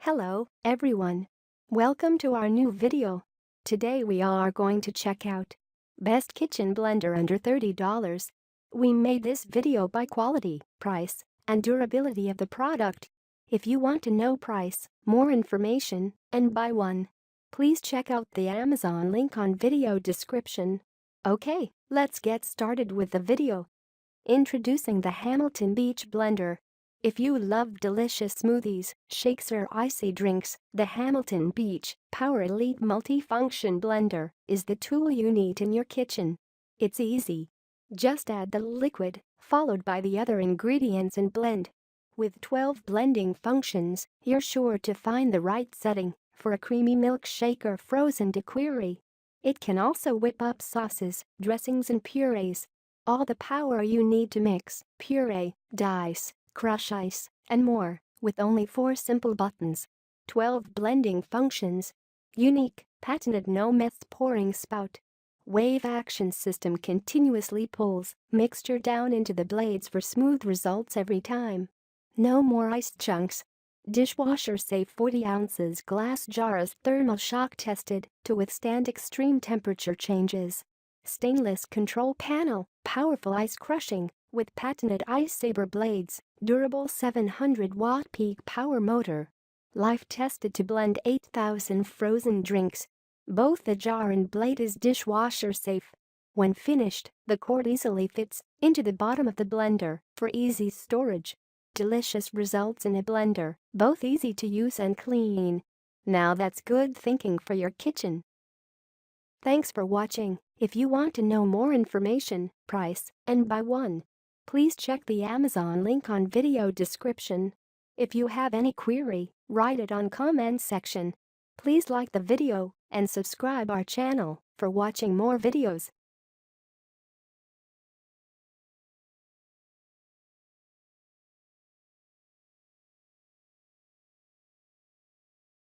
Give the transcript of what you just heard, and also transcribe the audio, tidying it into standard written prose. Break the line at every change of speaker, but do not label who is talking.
Hello, everyone. Welcome to our new video. Today we are going to check out Best Kitchen Blender under $30. We made this video by quality, price, and durability of the product. If you want to know price, more information, and buy one, please check out the Amazon link on video description. Okay, let's get started with the video. Introducing the Hamilton Beach Blender. If you love delicious smoothies, shakes or icy drinks, the Hamilton Beach Power Elite Multifunction Blender is the tool you need in your kitchen. It's easy. Just add the liquid, followed by the other ingredients and blend. With 12 blending functions, you're sure to find the right setting for a creamy milkshake or frozen daiquiri. It can also whip up sauces, dressings and purees. All the power you need to mix, puree, dice, crush ice, and more, with only 4 simple buttons. 12 blending functions. Unique, patented no-mess pouring spout. Wave action system continuously pulls mixture down into the blades for smooth results every time. No more ice chunks. Dishwasher safe 40 ounces glass jar is thermal shock tested to withstand extreme temperature changes. Stainless control panel, powerful ice crushing, with patented Ice Saber blades, durable 700-watt peak power motor. Life tested to blend 8,000 frozen drinks. Both the jar and blade is dishwasher safe. When finished, the cord easily fits into the bottom of the blender for easy storage. Delicious results in a blender, both easy to use and clean. Now that's good thinking for your kitchen. Thanks for watching. If you want to know more information, price, and buy one, please check the Amazon link on video description. If you have any query, write it on comment section. Please like the video and subscribe our channel for watching more videos.